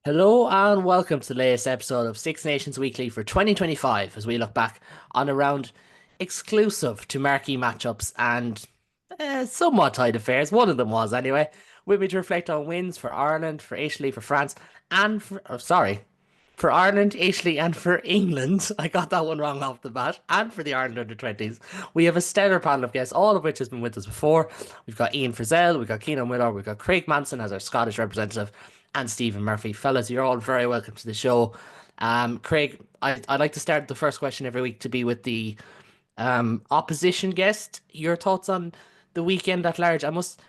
Hello and welcome to the latest episode of Six Nations Weekly for 2025 as we look back on a round exclusive to marquee matchups and somewhat tight affairs. One of them was anyway. With me to reflect on wins for Ireland, for Italy, for France, and for Ireland, Italy, and for England. I got that one wrong off the bat. And for the Ireland under 20s. We have a stellar panel of guests, all of which has been with us before. We've got Ian Frizzell, we've got Cian Miller, we've got Craig Manson as our Scottish representative, and Stephen Murphy. Fellas, you're all very welcome to the show. Craig, I like to start the first question every week to be with the opposition guest. Your thoughts on the weekend at large? I must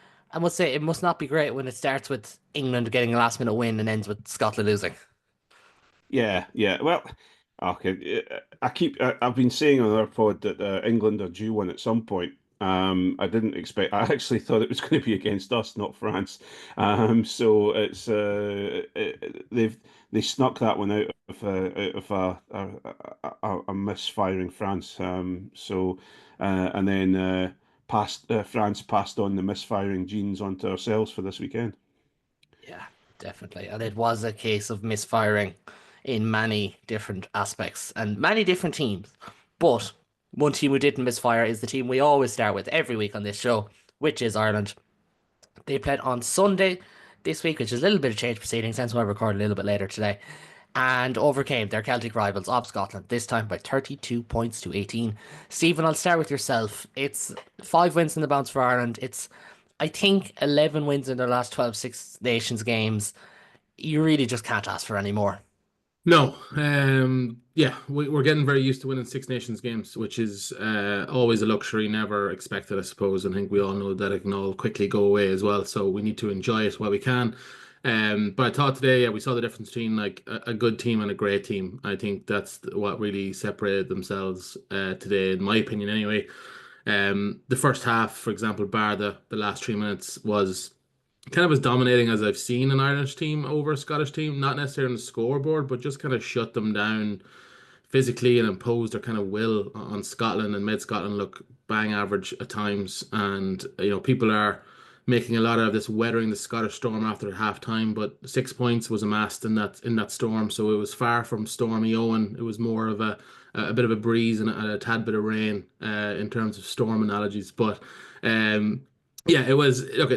say it must not be great when it starts with England getting a last minute win and ends with Scotland losing. Yeah, yeah. Well, okay. I've been saying on our pod that England are due one at some point. I didn't expect. I actually thought it was going to be against us, not France. So they snuck that one out of a misfiring France. And then passed France passed on the misfiring genes onto ourselves for this weekend. Yeah, definitely. And it was a case of misfiring in many different aspects and many different teams. But one team who didn't misfire is the team we always start with every week on this show, which is Ireland. They played on Sunday this week, which is a little bit of change proceedings, since we'll record a little bit later today, and overcame their Celtic rivals of Scotland, this time by 32 points to 18. Stephen, I'll start with yourself. It's 5 wins in the bounce for Ireland. It's, I think, 11 wins in their last 12 Six Nations games. You really just can't ask for any more. No, yeah, we're getting very used to winning Six Nations games, which is always a luxury, never expected, I suppose. And I think we all know that it can all quickly go away as well. So we need to enjoy it while we can. But I thought today, yeah, we saw the difference between like a good team and a great team. I think that's what really separated themselves today, in my opinion, anyway. The first half, for example, bar the last 3 minutes, was kind of as dominating as I've seen an Irish team over a Scottish team, not necessarily on the scoreboard, but just kind of shut them down physically and imposed their kind of will on Scotland and made Scotland look bang average at times. And people are making a lot of this weathering the Scottish storm after half time, but 6 points was amassed in that storm, so it was far from stormy Owen. It was more of a bit of a breeze and a tad bit of rain in terms of storm analogies, but. Yeah, it was. Look,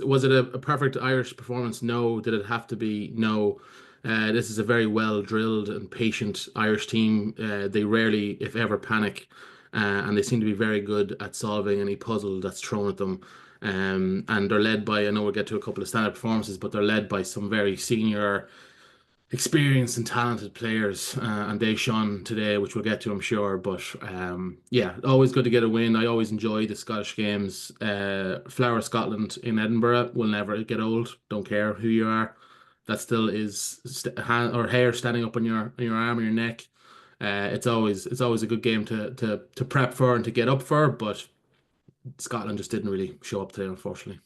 was it a perfect Irish performance? No. Did it have to be? No. This is a very well drilled and patient Irish team. They rarely, if ever, panic, and they seem to be very good at solving any puzzle that's thrown at them. And they're led by, I know we'll get to a couple of standard performances, but they're led by some very senior, experienced and talented players, and they shone today, which we'll get to, I'm sure. But yeah, always good to get a win. I always enjoy the Scottish games. Flower Scotland in Edinburgh will never get old. Don't care who you are. That still is hand or hair standing up on your arm or your neck. It's always a good game to prep for and to get up for. But Scotland just didn't really show up today, unfortunately.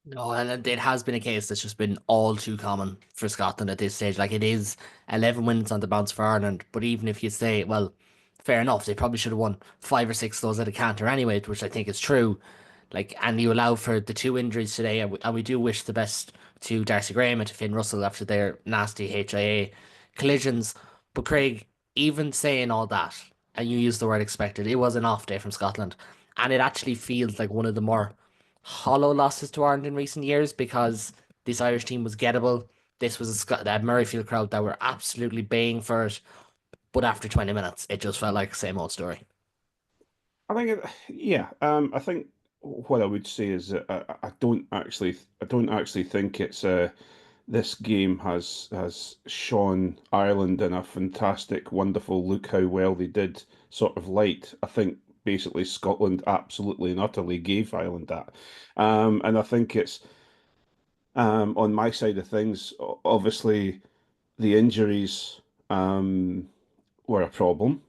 No, and it has been a case that's just been all too common for Scotland at this stage. Like it is 11 wins on the bounce for Ireland, but even if you say, well, fair enough, they probably should have won five or six of those at a canter anyway, which I think is true. Like, and you allow for the two injuries today, and we do wish the best to Darcy Graham and to Finn Russell after their nasty HIA collisions. But Craig, even saying all that, and you use the word expected, it was an off day from Scotland, and it actually feels like one of the more hollow losses to Ireland in recent years because this Irish team was gettable. This was that Murrayfield crowd that were absolutely baying for it. But after 20 minutes, it just felt like the same old story. Yeah. I think what I would say is that I don't actually think it's this game has shown Ireland in a fantastic, wonderful look how well they did sort of light. I think basically Scotland absolutely and utterly gave Ireland that. And I think it's on my side of things, obviously the injuries were a problem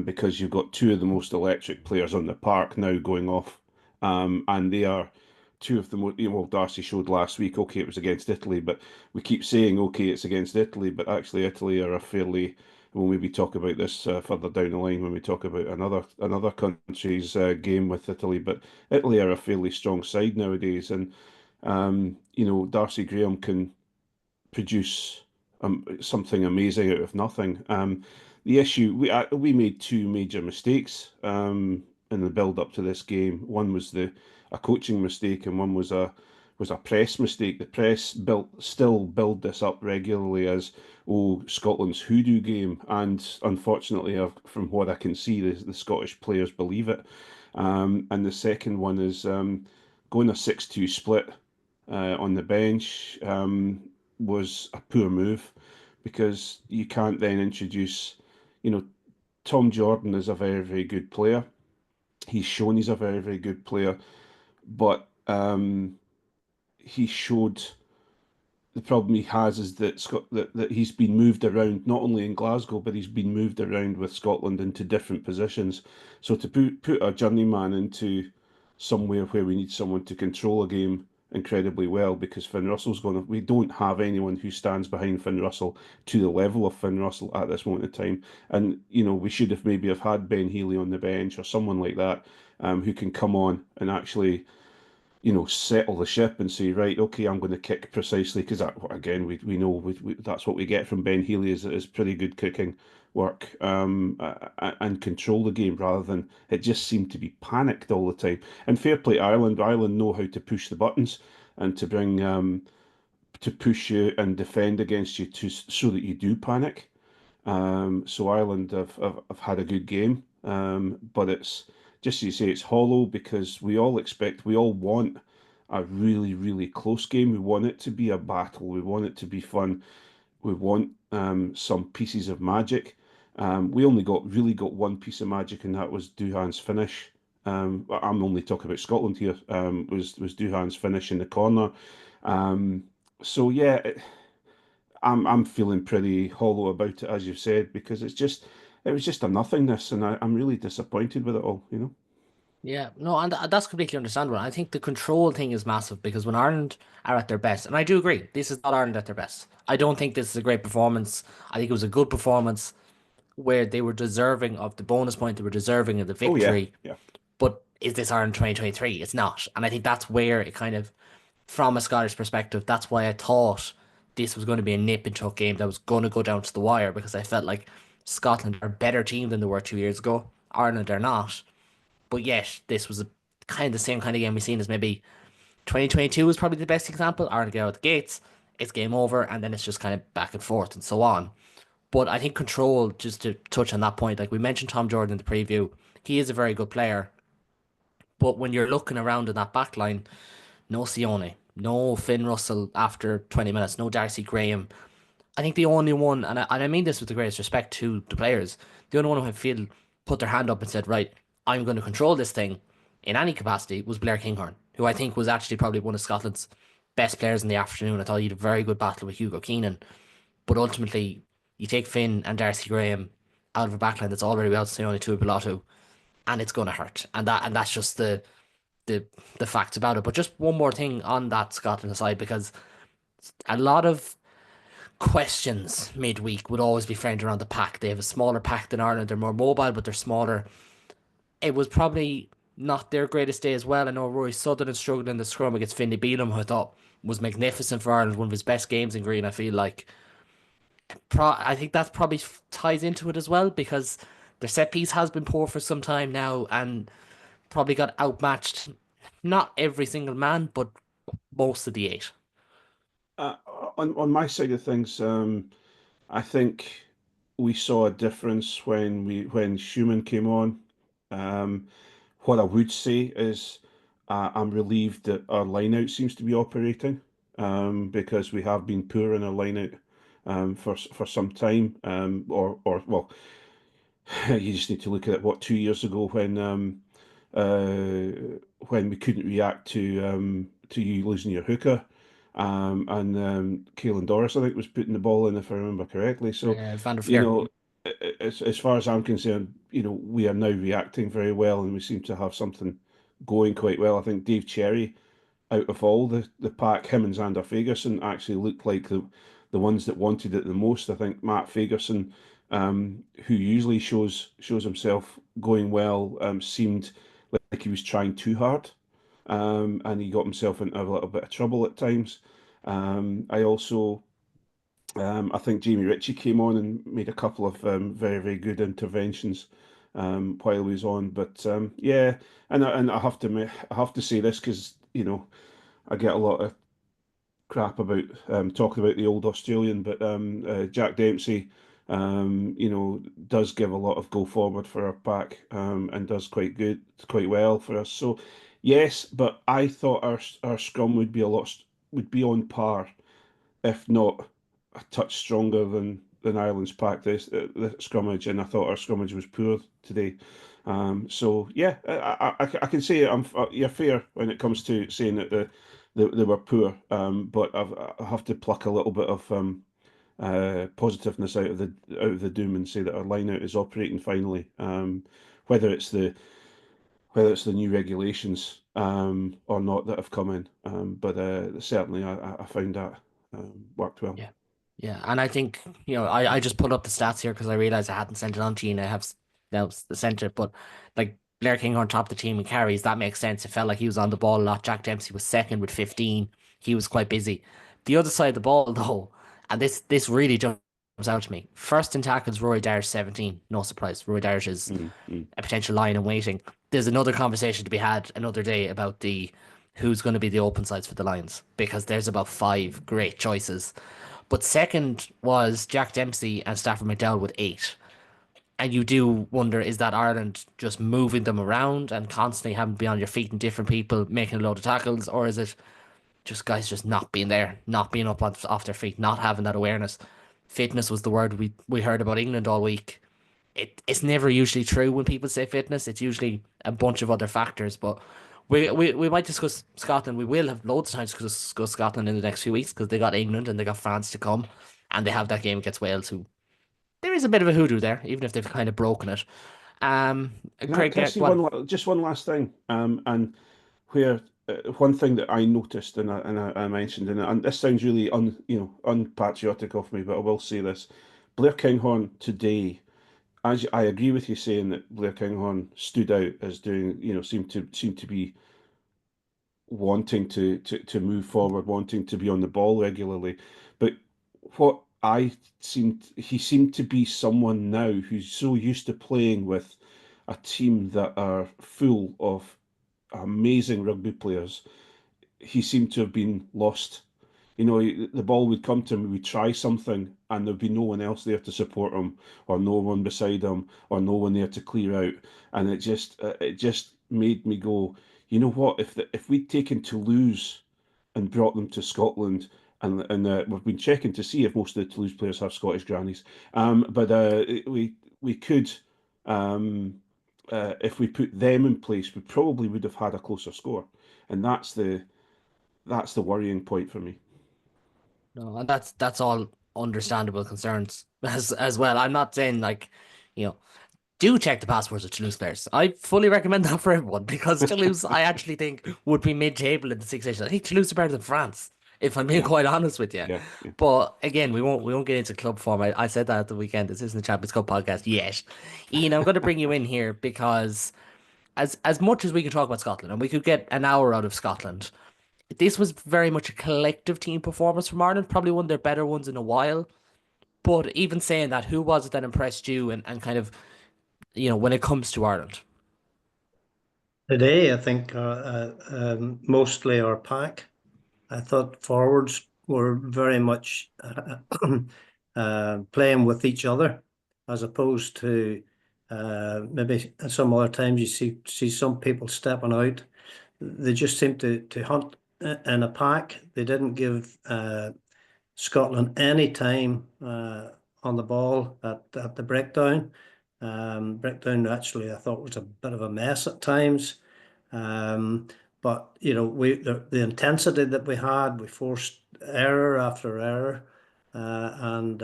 because you've got two of the most electric players on the park now going off, and they are two of the most. Well, Darcy showed last week. Okay, it was against Italy, but we keep saying okay, it's against Italy, but actually Italy are a fairly. We'll maybe talk about this further down the line when we talk about another country's game with Italy. But Italy are a fairly strong side nowadays, and Darcy Graham can produce something amazing out of nothing. The issue we made two major mistakes in the build up to this game. One was the a coaching mistake, and one was a press mistake. The press still build this up regularly as Scotland's hoodoo game, and unfortunately, from what I can see, the Scottish players believe it. And the second one is going a 6-2 split on the bench was a poor move because you can't then introduce, you know, Tom Jordan is a very, very good player. He's shown he's a very, very good player, but he showed the problem he has is that that he's been moved around not only in Glasgow, but he's been moved around with Scotland into different positions. So to put a journeyman into somewhere where we need someone to control a game incredibly well, because Finn Russell's going to, we don't have anyone who stands behind Finn Russell to the level of Finn Russell at this moment in time. And we should have maybe have had Ben Healy on the bench or someone like that, who can come on and actually settle the ship and say, right, okay, I'm going to kick precisely because again, we know that's what we get from Ben Healy is pretty good kicking work, and control the game rather than it just seemed to be panicked all the time. And fair play, Ireland. Ireland know how to push the buttons and to bring to push you and defend against you so that you do panic. So Ireland have had a good game, but it's just as you say, it's hollow because we all want a really, really close game. We want it to be a battle. We want it to be fun. We want some pieces of magic. We only really got one piece of magic, and that was Duhan's finish. I'm only talking about Scotland here. Was Duhan's finish in the corner. So yeah. I'm feeling pretty hollow about it, as you've said, because it was just a nothingness, and I'm really disappointed with it all. Yeah, no, and that's completely understandable. I think the control thing is massive because when Ireland are at their best, and I do agree, this is not Ireland at their best. I don't think this is a great performance. I think it was a good performance where they were deserving of the bonus point, they were deserving of the Oh yeah, victory. yeah. But is this Ireland 2023? It's not. And I think that's where it kind of, from a Scottish perspective, that's why I thought this was going to be a nip and tuck game that was going to go down to the wire because I felt like Scotland are a better team than they were 2 years ago. Ireland are not. But yet, this was a kind of the same kind of game we've seen as maybe 2022 was probably the best example. Ireland get out the gates, it's game over, and then it's just kind of back and forth and so on. But I think control, just to touch on that point, like we mentioned Tom Jordan in the preview, he is a very good player. But when you're looking around in that back line, no Cione, no Finn Russell after 20 minutes, no Darcy Graham. I think the only one, and I mean this with the greatest respect to the players, the only one who I feel put their hand up and said, right, I'm going to control this thing in any capacity was Blair Kinghorn, who I think was actually probably one of Scotland's best players in the afternoon. I thought he had a very good battle with Hugo Keenan. But ultimately, you take Finn and Darcy Graham out of a backline that's already without Sione Tuipulotu, and it's going to hurt. And that's just the the facts about it. But just one more thing on that Scotland aside, because a lot of questions midweek would always be framed around the pack. They have a smaller pack than Ireland. They're more mobile, but they're smaller. It was probably not their greatest day as well. I know Rory Sutherland struggled in the scrum against Finlay Bealham, who I thought was magnificent for Ireland, one of his best games in green. I feel like I think that probably ties into it as well because their set piece has been poor for some time now and probably got outmatched. Not every single man, but most of the eight. Uh, on my side of things, I think we saw a difference when Schumann came on. Um, what I would say is I'm relieved that our line out seems to be operating, because we have been poor in our line out for some time. Or well, you just need to look at it, 2 years ago when we couldn't react to you losing your hooker. And Caelan Doris, I think, was putting the ball in, if I remember correctly. So, Van der you Fleer. know, as far as I'm concerned, we are now reacting very well, and we seem to have something going quite well. I think Dave Cherry, out of all the pack, him and Xander Fagerson actually looked like the ones that wanted it the most. I think Matt Fagerson, who usually shows himself going well, seemed like he was trying too hard, and he got himself into a little bit of trouble at times. I also I think Jamie Ritchie came on and made a couple of very, very good interventions while he was on. But yeah, and I have to say this because I get a lot of crap about talking about the old Australian, but Jack Dempsey, does give a lot of go forward for our pack and does quite well for us. So yes, but I thought our scrum would be on par, if not a touch stronger than Ireland's pack the scrummage, and I thought our scrummage was poor today. So yeah, I can say you're fair when it comes to saying that they were poor, but I have to pluck a little bit of positiveness out of the doom and say that our line out is operating finally. Whether it's the whether it's the new regulations or not that have come in, but certainly I found that worked well. Yeah. Yeah. And I think, I just pulled up the stats here because I realized I hadn't sent it on to you and I have now sent it. But like Blair Kinghorn topped the team in carries, that makes sense. It felt like he was on the ball a lot. Jack Dempsey was second with 15. He was quite busy. The other side of the ball, though, and this really jumps out to me. First in tackles, Rory Darrish 17. No surprise. Rory Darrish is Mm, mm. a potential line in waiting. There's another conversation to be had another day about the who's going to be the open sides for the Lions because there's about five great choices. But second was Jack Dempsey and Stafford McDowell with 8. And you do wonder, is that Ireland just moving them around and constantly having to be on your feet and different people making a load of tackles, or is it just guys just not being there, not being up off their feet, not having that awareness? Fitness was the word we heard about England all week. It's never usually true when people say fitness. It's usually a bunch of other factors. But we might discuss Scotland. We will have loads of times to discuss Scotland in the next few weeks because they got England and they got France to come, and they have that game against Wales. Who there is a bit of a hoodoo there, even if they've kind of broken it. Um, Craig, Can I yeah, say go on. just one last thing? And where one thing that I noticed and I mentioned, and this sounds really unpatriotic of me, but I will say this: Blair Kinghorn today, I agree with you saying that Blair Kinghorn stood out as doing, seemed to be wanting to move forward, wanting to be on the ball regularly. But what he seemed to be someone now who's so used to playing with a team that are full of amazing rugby players. He seemed to have been lost. The ball would come to him, he would try something, and there'd be no one else there to support him, or no one beside him, or no one there to clear out. And it just made me go, you know what? If we'd taken Toulouse and brought them to Scotland, and we've been checking to see if most of the Toulouse players have Scottish grannies, but we could, if we put them in place, we probably would have had a closer score, and that's the worrying point for me. No, and that's all understandable concerns as well. I'm not saying like, you know, do check the passports of Toulouse players. I fully recommend that for everyone because Toulouse, I actually think, would be mid-table in the Six Nations. I think Toulouse are better than France, if I'm being Yeah, quite honest with you. yeah, yeah. But again, we won't get into club form. I said that at the weekend. This isn't the Champions Cup podcast yet. Ian, I'm going to bring you in here because as much as we can talk about Scotland, and we could get an hour out of Scotland, this was very much a collective team performance from Ireland. Probably one of their better ones in a while. But even saying that, who was it that impressed you and kind of, when it comes to Ireland? Today, I think mostly our pack. I thought forwards were very much playing with each other, as opposed to maybe some other times you see some people stepping out. They just seem to hunt in a pack. They didn't give Scotland any time on the ball at the breakdown. Breakdown actually I thought was a bit of a mess at times. Um, but the intensity that we had, we forced error after error, and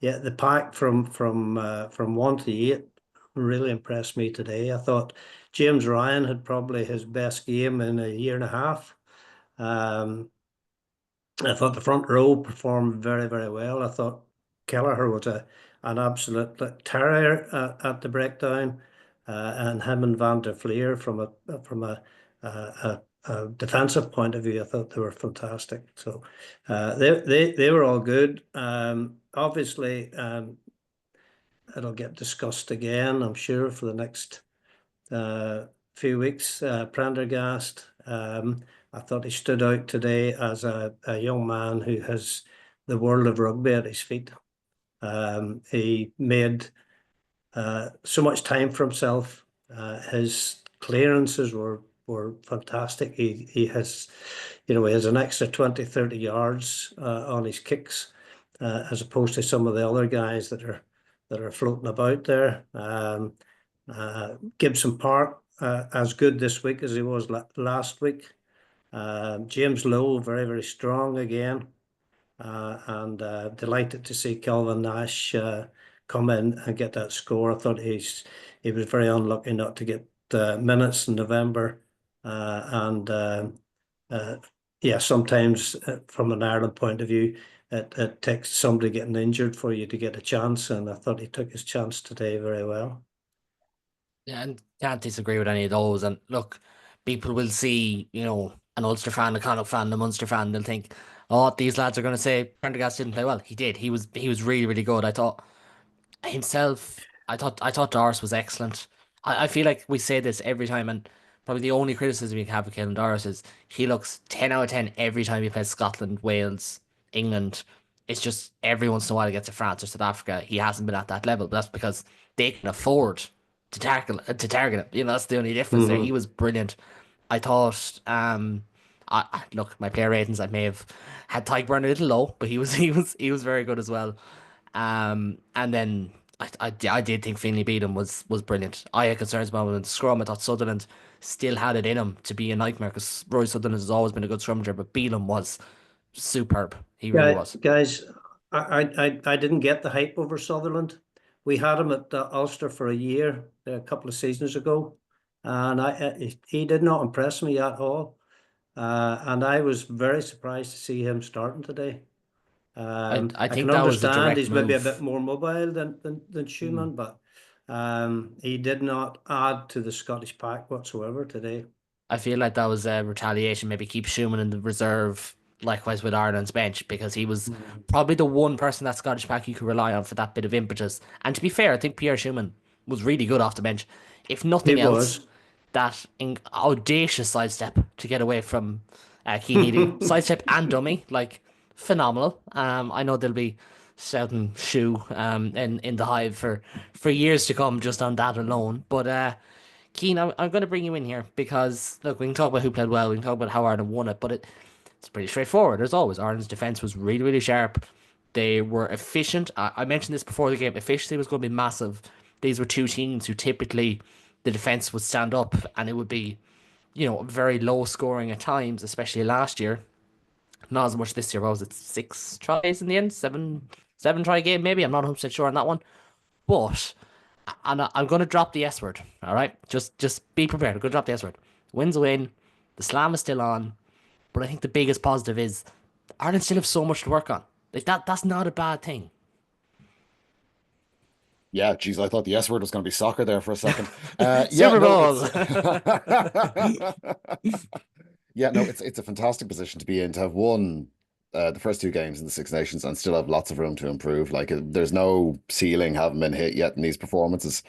yeah, the pack from 1 to 8 really impressed me today. I thought James Ryan had probably his best game in a year and a half. Um, I thought the front row performed very, very well. I thought Kelleher was an absolute terrier at the breakdown, and him and Van der Fleer from a a defensive point of view, I thought they were fantastic. So they were all good. Obviously, it'll get discussed again, I'm sure, for the next few weeks. Prendergast, I thought he stood out today as a young man who has the world of rugby at his feet. He made so much time for himself. His clearances were fantastic. He has, he has an extra 20, 30 yards on his kicks, as opposed to some of the other guys that are floating about there. Gibson Park, as good this week as he was last week. James Lowe, very, very strong again. And delighted to see Calvin Nash come in and get that score. I thought he was very unlucky not to get minutes in November. Yeah, sometimes from an Ireland point of view, it takes somebody getting injured for you to get a chance, and I thought he took his chance today very well. Yeah, and can't disagree with any of those. And look, people will see, an Ulster fan, a Connacht fan, a Munster fan. They'll think, "Oh, these lads are going to say Prendergast didn't play well." He did. He was really, really good. I thought himself. I thought Doris was excellent. I feel like we say this every time, and probably the only criticism we can have of Caelan Doris is he looks 10 out of 10 every time he plays Scotland, Wales, England. It's just every once in a while he gets to France or South Africa. He hasn't been at that level, but that's because they can afford to target him. That's the only difference there. He was brilliant. I thought look, my player ratings, I may have had Tyburn a little low, but he was very good as well. And then I did think Finlay Beaton was brilliant. I had concerns about him in the scrum. I thought Sutherland still had it in him to be a nightmare because Roy Sutherland has always been a good scrummager, but Beaton was superb. He really was. Guys, I didn't get the hype over Sutherland. We had him at Ulster for a year, a couple of seasons ago, and he did not impress me at all. And I was very surprised to see him starting today. I I can think that was a understand direct he's maybe a move. bit more mobile than Schumann, but he did not add to the Scottish pack whatsoever today. I feel like that was a retaliation, maybe keep Schumann in the reserve, likewise with Ireland's bench, because he was probably the one person that Scottish pack you could rely on for that bit of impetus. And to be fair, I think Pierre Schumann was really good off the bench. If He nothing else, was. that audacious sidestep to get away from Cian Healy, sidestep and dummy, like phenomenal. I know they'll be shouting shoe in the hive for years to come just on that alone, but Cian, I'm going to bring you in here because, look, we can talk about who played well, we can talk about how Ireland won it, but it's pretty straightforward. As always, Ireland's defence was really, really sharp. They were efficient. I mentioned this before the game. Efficiency was going to be massive. These were two teams who typically the defence would stand up and it would be, very low scoring at times, especially last year. Not as much this year. What was it? 6 tries in the end? Seven try game, maybe. I'm not 100% sure on that one. But and I'm going to drop the S word. All right, just be prepared. I'm going to drop the S word. Wins a win. The slam is still on, but I think the biggest positive is Ireland still have so much to work on. Like that's not a bad thing. Yeah, geez, I thought the S word was going to be soccer there for a second. Super Bowl. Yeah, no, it's a fantastic position to be in, to have won the first two games in the Six Nations and still have lots of room to improve. Like there's no ceiling haven't been hit yet in these performances.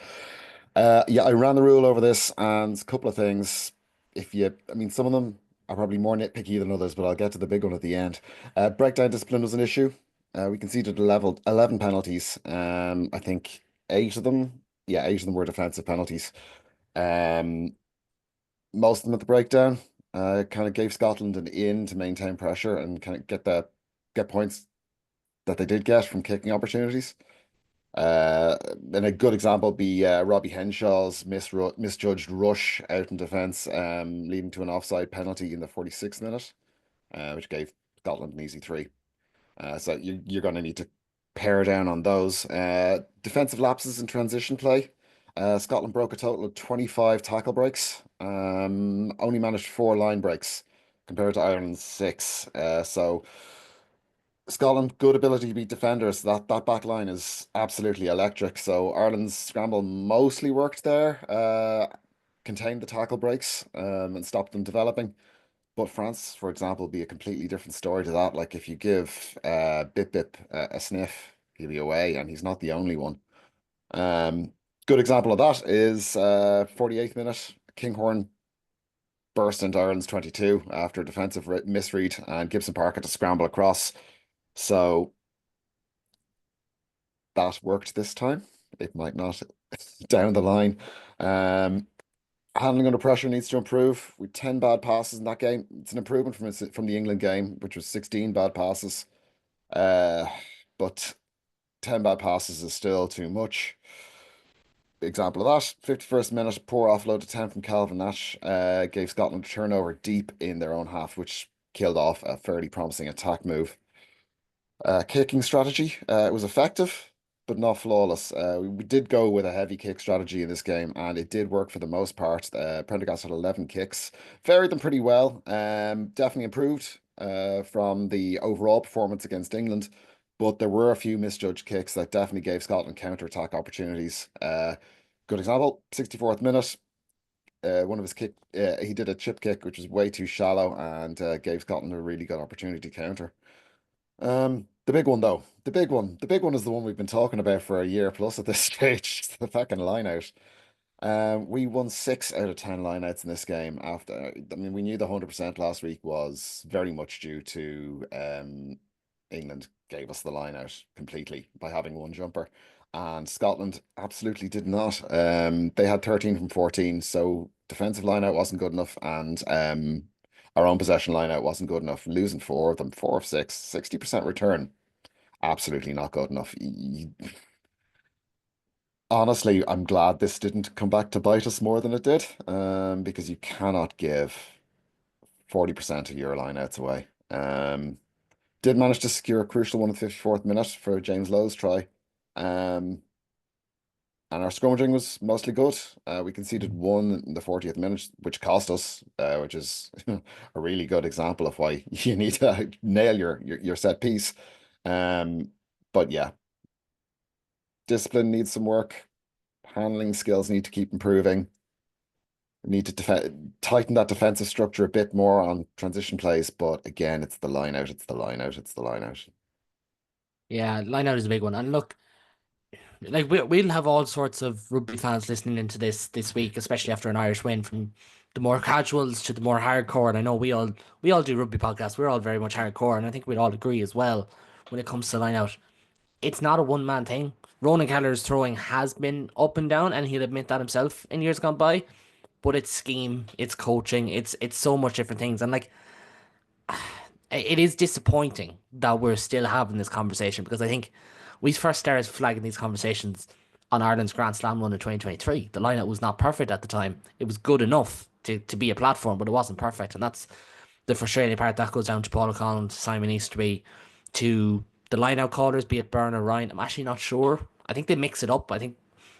Yeah, I ran the rule over this and a couple of things. I mean, some of them are probably more nitpicky than others, but I'll get to the big one at the end. Breakdown discipline was an issue. We conceded 11 penalties. I think eight of them were defensive penalties. Um, most of them at the breakdown kind of gave Scotland an in to maintain pressure and kind of get points that they did get from kicking opportunities. And a good example would be Robbie Henshaw's misjudged rush out in defence, leading to an offside penalty in the 46th minute, which gave Scotland an easy three. So you're going to need to pare down on those. Defensive lapses in transition play. Scotland broke a total of 25 tackle breaks. Only managed 4 line breaks compared to Ireland's 6. So Scotland, good ability to beat defenders. That back line is absolutely electric. So Ireland's scramble mostly worked there, contained the tackle breaks, and stopped them developing. But France, for example, would be a completely different story to that. Like if you give Bip Bip a sniff, he'll be away, and he's not the only one. Good example of that is 48th minute, Kinghorn burst into Ireland's 22 after a defensive misread, and Gibson Park had to scramble across. So that worked this time. It might not down the line. Handling under pressure needs to improve. With 10 bad passes in that game, it's an improvement from the England game, which was 16 bad passes. But 10 bad passes is still too much. Example of that, 51st minute, poor offload attempt from Calvin Nash gave Scotland a turnover deep in their own half, which killed off a fairly promising attack move. Kicking strategy was effective, but not flawless. We did go with a heavy kick strategy in this game, and it did work for the most part. Prendergast had 11 kicks, varied them pretty well. Definitely improved from the overall performance against England, but there were a few misjudged kicks that definitely gave Scotland counter-attack opportunities. Good example, 64th minute. One of his he did a chip kick, which was way too shallow, and gave Scotland a really good opportunity to counter. The big one though, the big one is the one we've been talking about for a year plus at this stage, the fucking line out. We won 6 out of 10 lineouts in this game after, I mean, we knew the 100% last week was very much due to England gave us the line out completely by having one jumper, and Scotland absolutely did not. They had 13 from 14, so defensive line out wasn't good enough, and our own possession line out wasn't good enough. Losing 4 of them, 4 of 6, 60% return, absolutely not good enough. Honestly, I'm glad this didn't come back to bite us more than it did, because you cannot give 40% of your lineouts away. Did manage to secure a crucial one in the 54th minute for James Lowe's try. And our scrummaging was mostly good. We conceded 1 in the 40th minute, which cost us, which is a really good example of why you need to nail your set piece. But yeah, discipline needs some work. Handling skills need to keep improving. We need to tighten that defensive structure a bit more on transition plays. But again, it's the line out. It's the line out. It's the line out. Yeah, line out is a big one. And look, like we'll have all sorts of rugby fans listening into this week, especially after an Irish win, from the more casuals to the more hardcore. And I know we all do rugby podcasts. We're all very much hardcore, and I think we'd all agree as well when it comes to line out. It's not a one man thing. Ronan Keller's throwing has been up and down, and he'll admit that himself in years gone by. But it's scheme, it's coaching, it's so much different things, and like it is disappointing that we're still having this conversation, because I think we first started flagging these conversations on Ireland's Grand Slam run in 2023. The lineup was not perfect at the time. It was good enough to be a platform, but it wasn't perfect. And that's the frustrating part. That goes down to Paul O'Connell, to Simon Easterby, to the line-out callers, be it Byrne or Ryan. I'm actually not sure. I think they mix it up. I think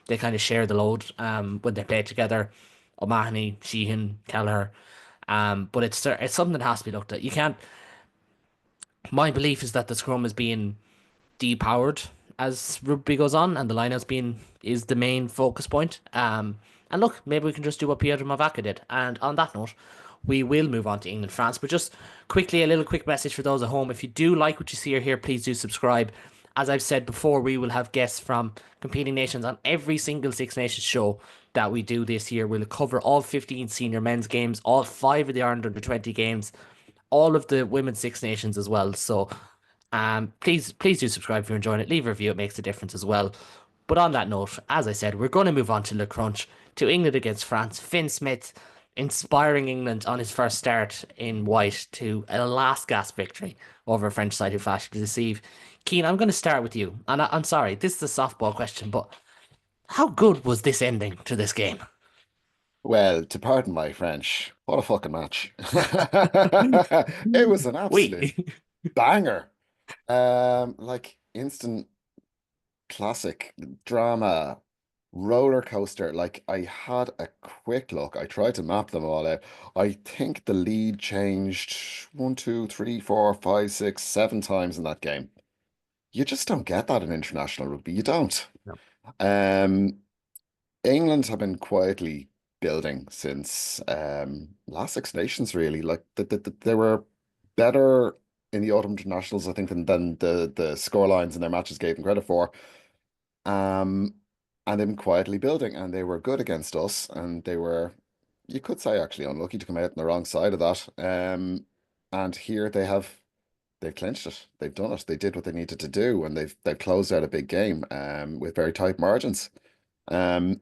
they kind of share the load when they play together. O'Mahony, Sheehan, Kelleher. But it's something that has to be looked at. You can't. My belief is that the scrum is being depowered as rugby goes on, and the lineouts being is the main focus point. And look, maybe we can just do what Piotr Mavaka did. And on that note, we will move on to England France. But just quickly, a little quick message for those at home: if you do like what you see or hear, please do subscribe. As I've said before, we will have guests from competing nations on every single Six Nations show that we do this year. We'll cover all 15 senior men's games, all 5 of the Ireland under 20 games, all of the women's Six Nations as well. So please do subscribe if you're enjoying it. Leave a review, it makes a difference as well. But on that note, as I said, we're going to move on to Le Crunch, to England against France. Finn Smith inspiring England on his first start in white to a last gasp victory over a French side who flashed to deceive. Cian, I'm going to start with you. And I'm sorry, this is a softball question, but how good was this ending to this game? Well, to pardon my French, what a fucking match. It was an absolute Oui. banger. Like instant classic drama, roller coaster. Like I had a quick look. I tried to map them all out. I think the lead changed 1, 2, 3, 4, 5, 6, 7 times in that game. You just don't get that in international rugby. You don't. No. Um, England have been quietly building since last Six Nations, really. Like they were better in the autumn internationals, I think, than the score lines in their matches gave them credit for. Um, and they've been quietly building, and they were good against us, and they were, you could say, actually unlucky to come out on the wrong side of that. And here they've clinched it. They've done it. They did what they needed to do, and they've closed out a big game with very tight margins. Um,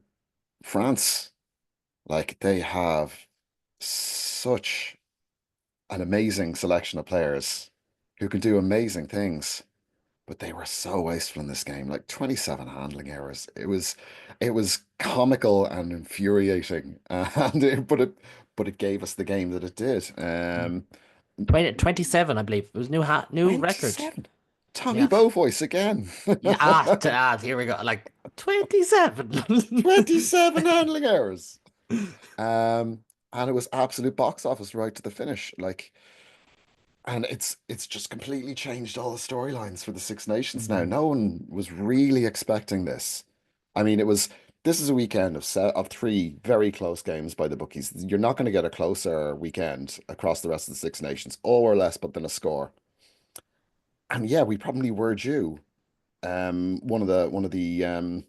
France, like they have such an amazing selection of players who can do amazing things, but they were so wasteful in this game. Like 27 handling errors. It was comical and infuriating, but it gave us the game that it did. 27, I believe. It was new record. 27. Tommy Yeah. Beauvois again. Yeah, here we go. Like 27. 27 handling errors. And it was absolute box office right to the finish. Like, and it's just completely changed all the storylines for the Six Nations now. No one was really expecting this. I mean, this is a weekend of three very close games by the bookies. You're not going to get a closer weekend across the rest of the Six Nations, all or less, but than a score. And yeah, we probably were due one of the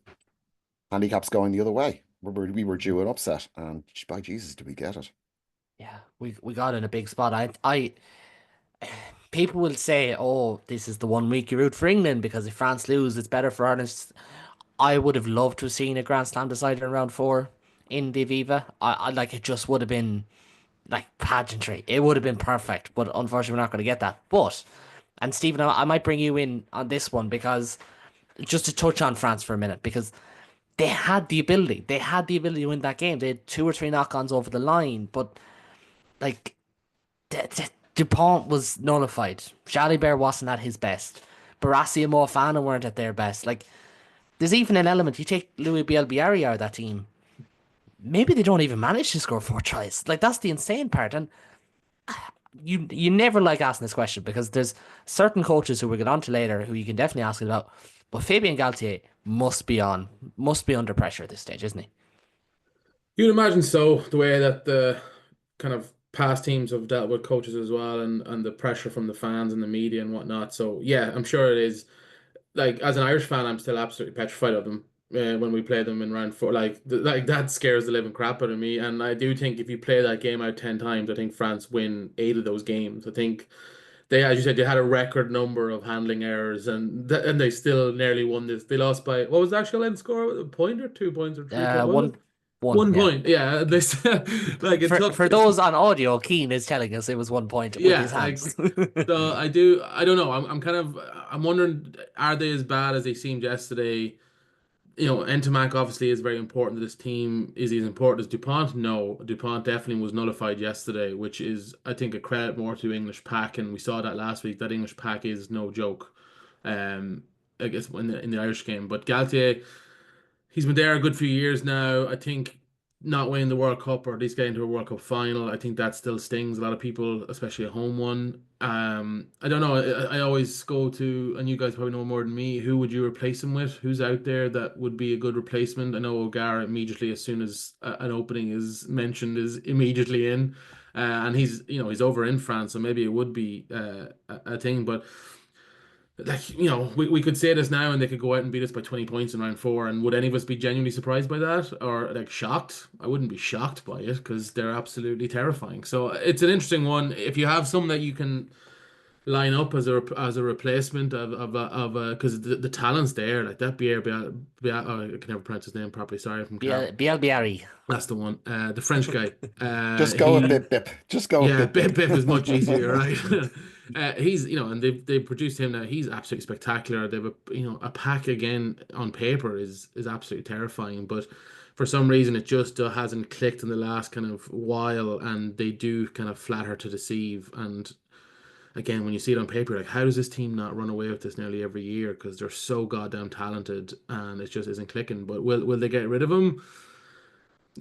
handicaps going the other way. We were due an upset, and by Jesus, did we get it? Yeah, we got in a big spot. I people will say, "Oh, this is the 1 week you root for England because if France lose, it's better for Ireland." I would have loved to have seen a Grand Slam decider in round 4 in the Aviva. I like it just would have been like pageantry. It would have been perfect, but unfortunately, we're not going to get that. But and Stephen, I might bring you in on this one because just to touch on France for a minute because they had the ability. They had the ability to win that game. They had 2 or 3 knock-ons over the line, but like Dupont was nullified. Jalibert wasn't at his best. Barassi and Moefana weren't at their best. Like there's even an element. You take Louis Bielbiari out of that team. Maybe they don't even manage to score 4 tries. Like that's the insane part. And you never like asking this question because there's certain coaches who we'll get on to later who you can definitely ask it about. But Fabien Galtier must be under pressure at this stage, isn't he? You'd imagine so, the way that the kind of past teams have dealt with coaches as well, and the pressure from the fans and the media and whatnot. So yeah, I'm sure it is. Like as an Irish fan, I'm still absolutely petrified of them when we play them in round 4. Like that scares the living crap out of me. And I do think if you play that game out 10 times, I think France win 8 of those games. I think they, as you said, they had a record number of handling errors, and they still nearly won this. They lost by, what was the actual end score? A point or 2 points or 3 points? One, One yeah. point, yeah. They like it took For those on audio, Cian is telling us it was 1 point with his hands. So I don't know. I'm wondering, are they as bad as they seemed yesterday? You know, Ntamak obviously is very important to this team. Is he as important as Dupont? No, Dupont definitely was nullified yesterday, which is, I think, a credit more to English pack, and we saw that last week. That English pack is no joke. I guess in the Irish game, but Galtier, he's been there a good few years now. I think not winning the World Cup or at least getting to a World Cup final, I think that still stings a lot of people, especially a home one. I don't know. I always go to, and you guys probably know more than me, who would you replace him with? Who's out there that would be a good replacement? I know O'Gara immediately, as soon as an opening is mentioned, is immediately in. And he's over in France, so maybe it would be a thing. But like, we could say this now and they could go out and beat us by 20 points in round 4, and would any of us be genuinely surprised by that or like shocked? I wouldn't be shocked by it because they're absolutely terrifying. So it's an interesting one. If you have someone that you can line up as a replacement of because the talent's there, like that oh, I can never pronounce his name properly, sorry, from Carl. Bielbiari. That's the one, the French guy. Just go with Bip Bip. Just go with Bip Bip is much easier, right? He's, and they've produced him now. He's absolutely spectacular. They've a pack again on paper is absolutely terrifying, but for some reason it just hasn't clicked in the last kind of while, and they do kind of flatter to deceive. And again, when you see it on paper, like, how does this team not run away with this nearly every year? Because they're so goddamn talented, and it just isn't clicking. But will they get rid of him?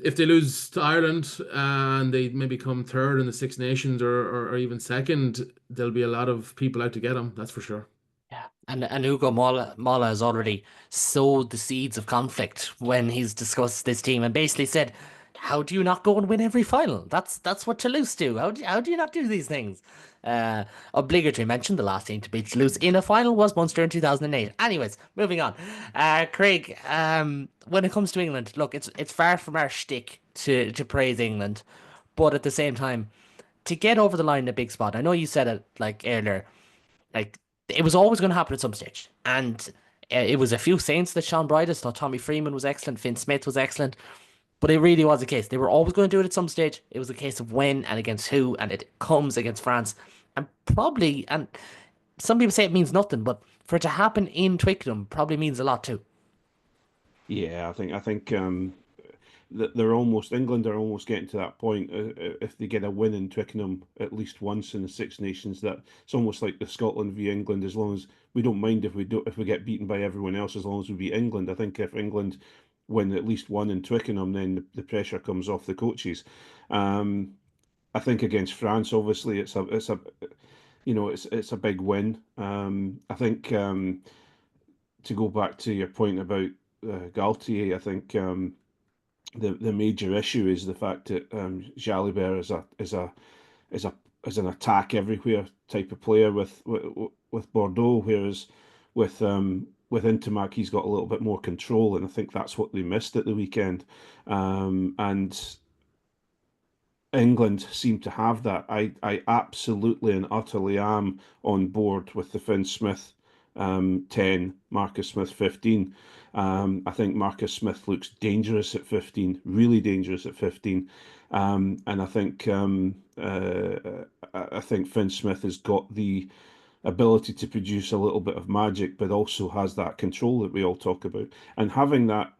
If they lose to Ireland and they maybe come third in the Six Nations or even second, there'll be a lot of people out to get him. That's for sure. Yeah, and Ugo Mola has already sowed the seeds of conflict when he's discussed this team and basically said, how do you not go and win every final? That's what Toulouse do. How do you not do these things? Obligatory mention, the last team to beat Toulouse in a final was Munster in 2008. Anyways, moving on. Craig, when it comes to England, look, it's far from our shtick to praise England, but at the same time, to get over the line in a big spot, I know you said it like earlier, like it was always going to happen at some stage, and it was a few saints that shone brightest. Thought Tommy Freeman was excellent, Finn Smith was excellent, but it really was the case. They were always going to do it at some stage. It was a case of when and against who, and it comes against France. And probably, and some people say it means nothing, but for it to happen in Twickenham probably means a lot too. Yeah, I think that they're almost England are almost getting to that point. If they get a win in Twickenham at least once in the Six Nations, that it's almost like the Scotland v England. As long as we don't mind if we get beaten by everyone else, as long as we beat England. I think if England win at least one in Twickenham, then the pressure comes off the coaches. I think against France, obviously, it's a it's a big win. I think to go back to your point about Galtier, I think the major issue is the fact that Jalibert is an attack everywhere type of player with Bordeaux, whereas with Intermac he's got a little bit more control, and I think that's what they missed at the weekend. And England seem to have that. I absolutely and utterly am on board with the Finn Smith 10, Marcus Smith 15. I think Marcus Smith looks dangerous at 15, really dangerous at 15. And I think Finn Smith has got the ability to produce a little bit of magic, but also has that control that we all talk about. And having that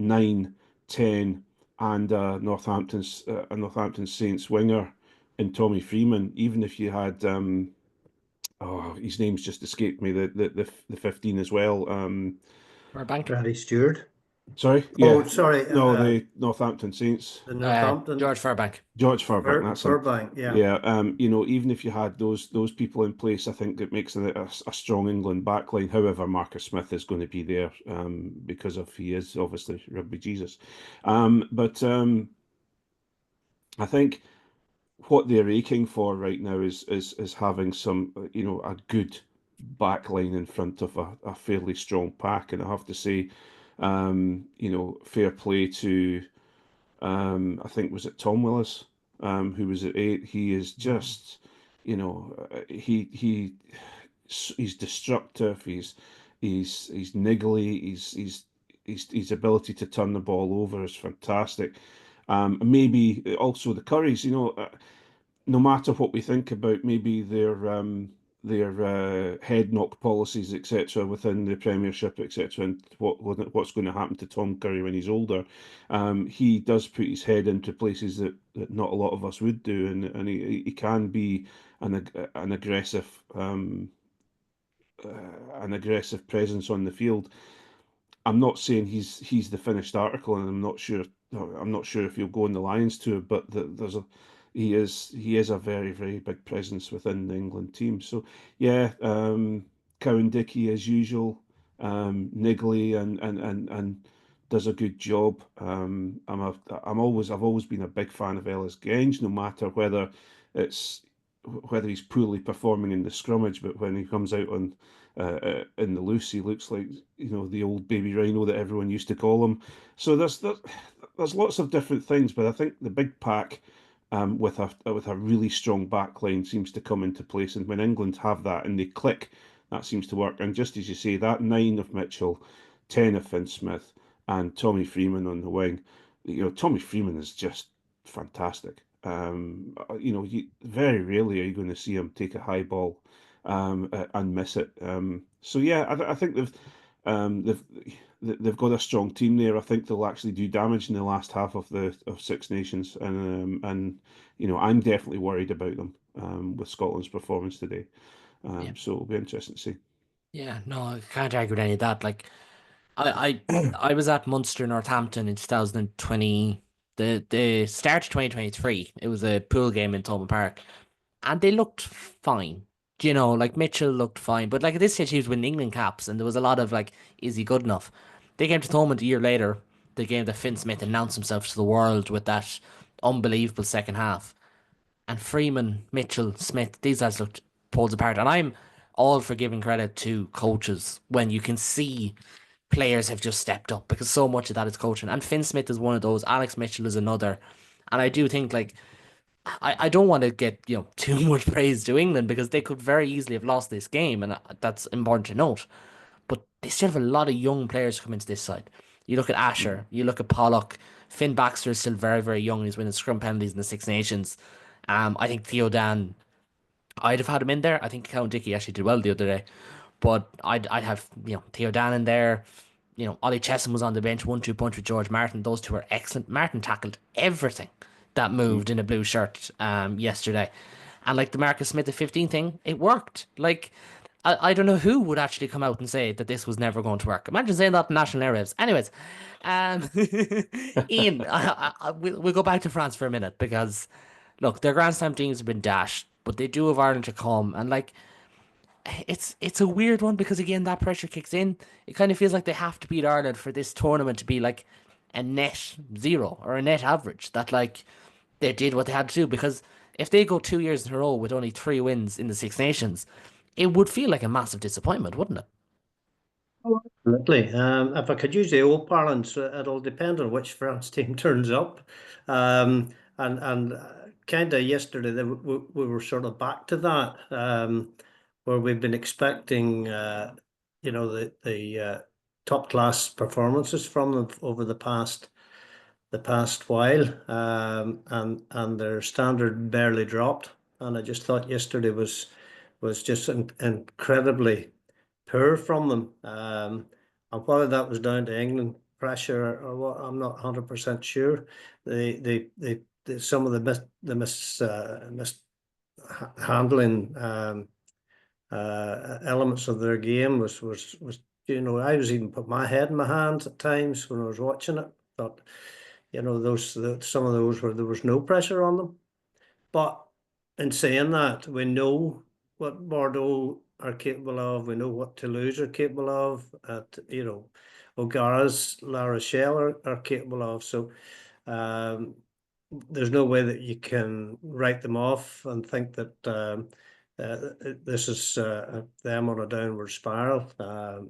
9, 10, and a Northampton Saints winger in Tommy Freeman, even if you had oh, his name's just escaped me, the 15 as well. Burbank, Bradley Stewart. Sorry, Oh, yeah, sorry. no, the Northampton Saints. The Northampton. George Furbank. George Furbank, that's him. Furbank, yeah. Yeah, even if you had those people in place, I think it makes a strong England backline. However, Marcus Smith is going to be there because he is obviously Rugby Jesus. But I think what they're aching for right now is having some, a good backline in front of a fairly strong pack. And I have to say, fair play to, I think was it Tom Willis, who was at 8. He is just, he's destructive. He's niggly. His ability to turn the ball over is fantastic. Maybe also the Curries, no matter what we think about maybe their head knock policies, etc., within the Premiership, etc., and what's going to happen to Tom Curry when he's older, he does put his head into places that not a lot of us would do, and he can be an aggressive presence on the field. I'm not saying he's the finished article, and I'm not sure if he'll go in the Lions tour, but he is a very, very big presence within the England team. So yeah, Cowan Dickey as usual, niggly and does a good job. I've always been a big fan of Ellis Genge, no matter whether he's poorly performing in the scrummage, but when he comes out on in the loose, he looks like the old baby rhino that everyone used to call him. So there's lots of different things, but I think the big pack with a really strong back line seems to come into place, and when England have that and they click, that seems to work. And just as you say, that 9 of Mitchell, 10 of Finn Smith, and Tommy Freeman on the wing. Tommy Freeman is just fantastic. Very rarely are you going to see him take a high ball and miss it. So yeah, I think they've got a strong team there. I think they'll actually do damage in the last half of Six Nations, and I'm definitely worried about them with Scotland's performance today. So it'll be interesting to see. Yeah, no, I can't argue with any of that. Like, I was at Munster Northampton in 2020, the start of 2023. It was a pool game in Thomond Park, and they looked fine. Like Mitchell looked fine, but like at this stage he was winning England caps, and there was a lot of like, is he good enough? They came to Thomond a year later. the game that Finn Smith announced himself to the world with that unbelievable second half. And Freeman, Mitchell, Smith, these guys looked poles apart. And I'm all for giving credit to coaches when you can see players have just stepped up, because so much of that is coaching. And Finn Smith is one of those. Alex Mitchell is another. And I do think, like, I don't want to get, too much praise to England, because they could very easily have lost this game, and that's important to note. But they still have a lot of young players come into this side. You look at Asher, you look at Pollock, Finn Baxter is still very, very young. He's winning scrum penalties in the Six Nations. I think Theo Dan, I'd have had him in there. I think Count Dickey actually did well the other day. But I'd have, Theo Dan in there. Ollie Chessum was on the bench, 1-2 punch with George Martin. Those two were excellent. Martin tackled everything that moved in a blue shirt yesterday. And like the Marcus Smith at 15 thing, it worked. Like, I don't know who would actually come out and say that this was never going to work. Imagine saying that in national airwaves. Anyways, Ian, we'll go back to France for a minute, because, look, their Grand Slam teams have been dashed, but they do have Ireland to come. And, like, it's a weird one, because, again, that pressure kicks in. It kind of feels like they have to beat Ireland for this tournament to be, like, a net zero or a net average, that, like, they did what they had to do. Because if they go 2 years in a row with only 3 wins in the Six Nations, it would feel like a massive disappointment, wouldn't it? Absolutely. If I could use the old parlance, it'll depend on which France team turns up. And kind of yesterday, we were sort of back to that, where we've been expecting, the top class performances from them over the past while, and their standard barely dropped. And I just thought yesterday was just incredibly poor from them. And whether that was down to England pressure or what, I'm not 100% sure. Some of the mishandling elements of their game was I was even put my head in my hands at times when I was watching it. Thought, some of those where there was no pressure on them. But in saying that, we know what Bordeaux are capable of. We know what Toulouse are capable of. O'Gara's La Rochelle are capable of. So there's no way that you can write them off and think that this is them on a downward spiral. They'll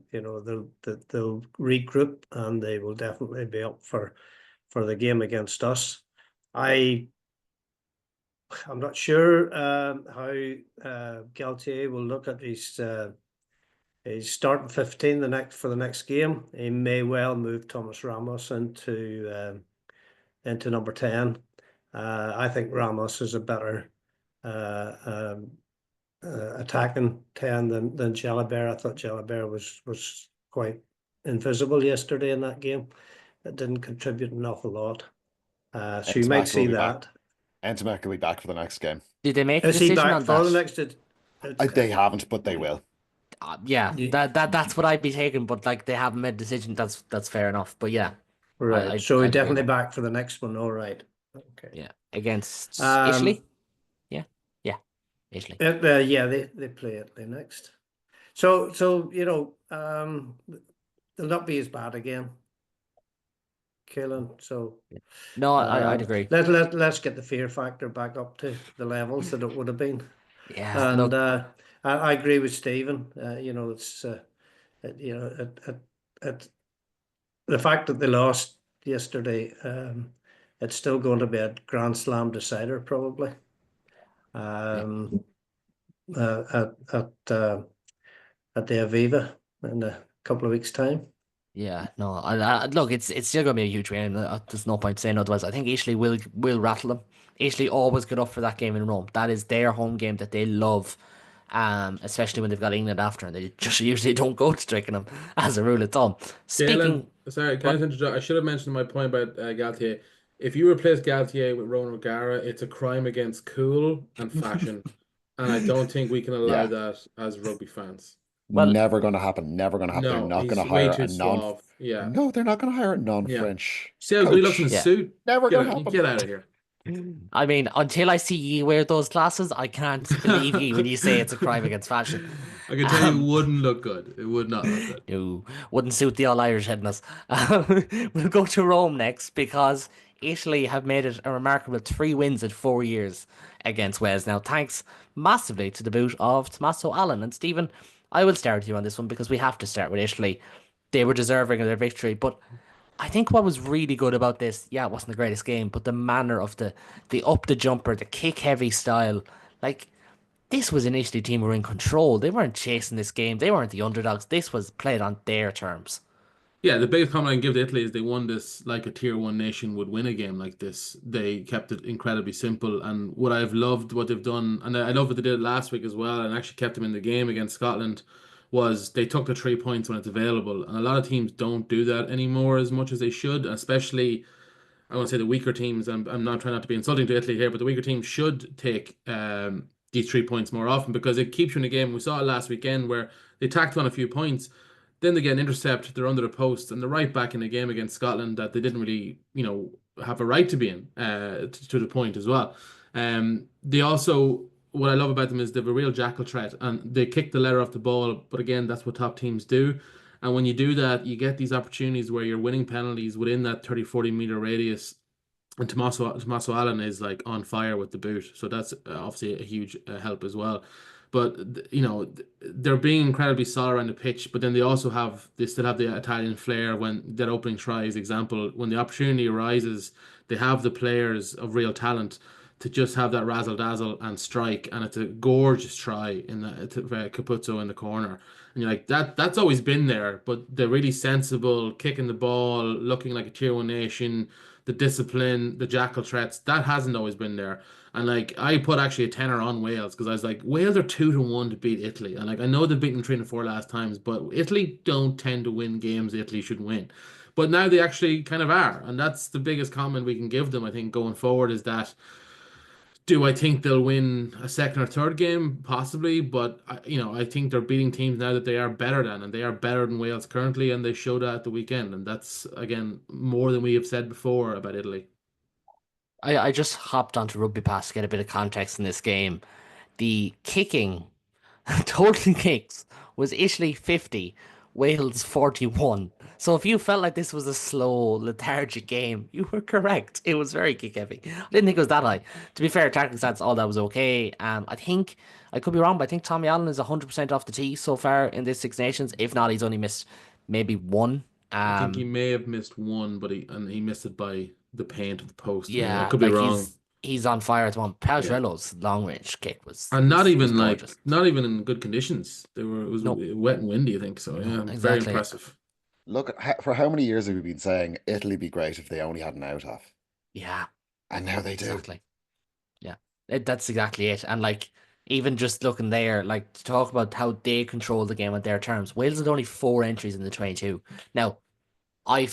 regroup, and they will definitely be up for the game against us. I'm not sure how Galtier will look at his starting 15 for the next game. He may well move Thomas Ramos into number 10. I think Ramos is a better attacking 10 than Jalabert. I thought Jalabert was quite invisible yesterday in that game. It didn't contribute an awful lot. So you might see that. Ntamack will be back for the next game. Did they make a Is he decision back on for that? the next? They haven't, but they will. Yeah, that's what I'd be taking, but like they haven't made a decision. That's fair enough. But yeah, Right. So he's I'd definitely agree. back for the next one. All right. Okay. Yeah, against Um, Italy. Yeah, Italy. Yeah, they play Italy next. So they'll not be as bad again, Kaelan. So No, I'd agree. let's get the fear factor back up to the levels that it would have been. Yeah, And look, I agree with Stephen. It's the fact that they lost yesterday. It's still going to be a Grand Slam decider probably. At the Aviva in a couple of weeks' time. yeah, no. Look, it's still gonna be a huge win. There's no point saying otherwise. I think Italy will rattle them. Italy always get up for that game in Rome. That is their home game that they love. Especially when they've got England after, and they just usually don't go to Twickenham as a rule of thumb. Galen, Speaking, sorry, can I interject? I should have mentioned my point about Galtier. If you replace Galtier with Ronan O'Gara, it's a crime against cool and fashion, and I don't think we can allow Yeah. that as rugby fans. Well, Never going to happen. Never going to happen. They're No, not he's going to way hire too a non. suave. Yeah, No, they're not going to hire a non-French see how good he looks in coach. his Yeah. suit. Never Get going to out, happen. get out of here. I mean, until I see you wear those glasses, I can't believe you when you say it's a crime against fashion. I can tell you, it wouldn't look good. It would not look good. No, wouldn't suit the all-Irish headness. We'll go to Rome next because Italy have made it a remarkable 3 wins in 4 years against Wales. Now, thanks massively to the boot of Tommaso Allen. And Stephen, I will start with you on this one because we have to start with Italy. They were deserving of their victory, but I think what was really good about this, yeah, it wasn't the greatest game, but the manner of the up the jumper, the kick heavy style, like this was an Italy team who were in control. They weren't chasing this game. They weren't the underdogs. This was played on their terms. Yeah, the biggest comment I can give to Italy is they won this like a tier one nation would win a game like this. They kept it incredibly simple. And what I've loved what they've done, and I love what they did last week as well, and actually kept them in the game against Scotland, was they took the 3 points when it's available. And a lot of teams don't do that anymore as much as they should, especially I want to say the weaker teams. I'm not trying not to be insulting to Italy here, but the weaker teams should take these 3 points more often because it keeps you in the game. We saw it last weekend where they tacked on a few points, then they get an intercept, they're under the post, and they're right back in the game against Scotland that they didn't really, have a right to be in to the point as well. They also, what I love about them is they have a real jackal threat and they kick the letter off the ball, but again, that's what top teams do. And when you do that, you get these opportunities where you're winning penalties within that 30, 40 meter radius. And Tommaso Allen is like on fire with the boot. So that's obviously a huge help as well. But they're being incredibly solid around the pitch, but then they still have the Italian flair when that opening try is example, when the opportunity arises, they have the players of real talent to just have that razzle dazzle and strike, and it's a gorgeous try in the Capuzzo in the corner. And you're like, that's always been there, but the really sensible kicking the ball, looking like a tier one nation, the discipline, the jackal threats, that hasn't always been there. And like I put actually a tenner on Wales because I was like, Wales are 2-1 to beat Italy. And like I know they've beaten 3-4 last times, but Italy don't tend to win games Italy should win. But now they actually kind of are. And that's the biggest comment we can give them, I think, going forward is that do I think they'll win a second or third game? Possibly, but I think they're beating teams now that they are better than, and they are better than Wales currently, and they showed that at the weekend, and that's again more than we have said before about Italy. I just hopped onto Rugby Pass to get a bit of context in this game. The kicking, total kicks, was Italy 50, Wales 41. So if you felt like this was a slow, lethargic game, you were correct. It was very kick heavy. I didn't think it was that high. To be fair, tactical stats, all that was okay. I think, I could be wrong, but I think Tommy Allen is 100% off the tee so far in this Six Nations. If not, he's only missed maybe one. I think he may have missed one, but he missed it by the paint of the post. I Yeah, could be like wrong. he's on fire at the moment. Yeah. Paltrello's long range kick was And not was even gorgeous. not even in good conditions. It was No. wet and windy, I think. So yeah, very exactly. impressive. Look, for how many years have we been saying Italy'd be great if they only had an out half? Yeah, And now they do. exactly. Yeah, that's exactly it. And like even just looking there, like to talk about how they control the game on their terms. Wales had only 4 entries in the 22. Now, I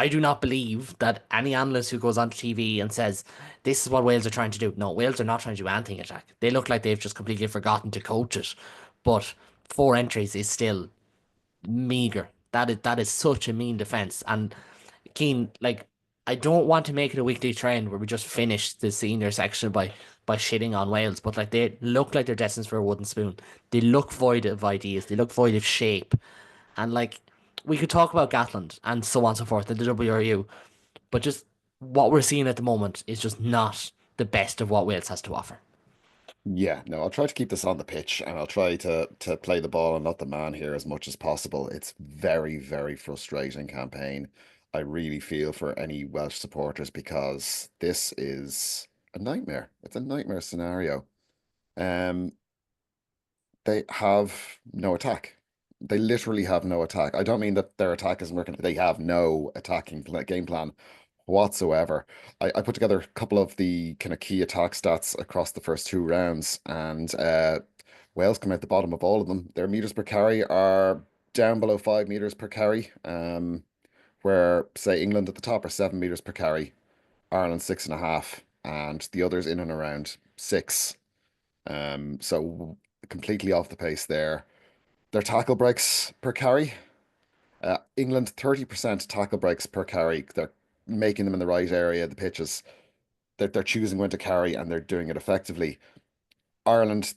do not believe that any analyst who goes onto TV and says this is what Wales are trying to do. No, Wales are not trying to do anything attack. They look like they've just completely forgotten to coach it. But 4 entries is still meager. That is such a mean defense. And Keen, like I don't want to make it a weekly trend where we just finish the senior section by shitting on Wales, but like they look like they're destined for a wooden spoon. They look void of ideas. They look void of shape. And like we could talk about Gatland and so on and so forth, the WRU, but just what we're seeing at the moment is just not the best of what Wales has to offer. Yeah, no, I'll try to keep this on the pitch and I'll try to play the ball and not the man here as much as possible. It's very, very frustrating campaign. I really feel for any Welsh supporters because this is a nightmare. It's a nightmare scenario. Um, they have no attack. They literally have no attack. I don't mean that their attack isn't working. They have no attacking game plan whatsoever. I put together a couple of the kind of key attack stats across the first 2 rounds, and Wales come out the bottom of all of them. Their meters per carry are down below 5 meters per carry, where say England at the top are 7 meters per carry, Ireland 6.5, and the others in and around 6. So completely off the pace there. Their tackle breaks per carry. England 30% tackle breaks per carry. They're making them in the right area of the pitches. They're choosing when to carry and they're doing it effectively. Ireland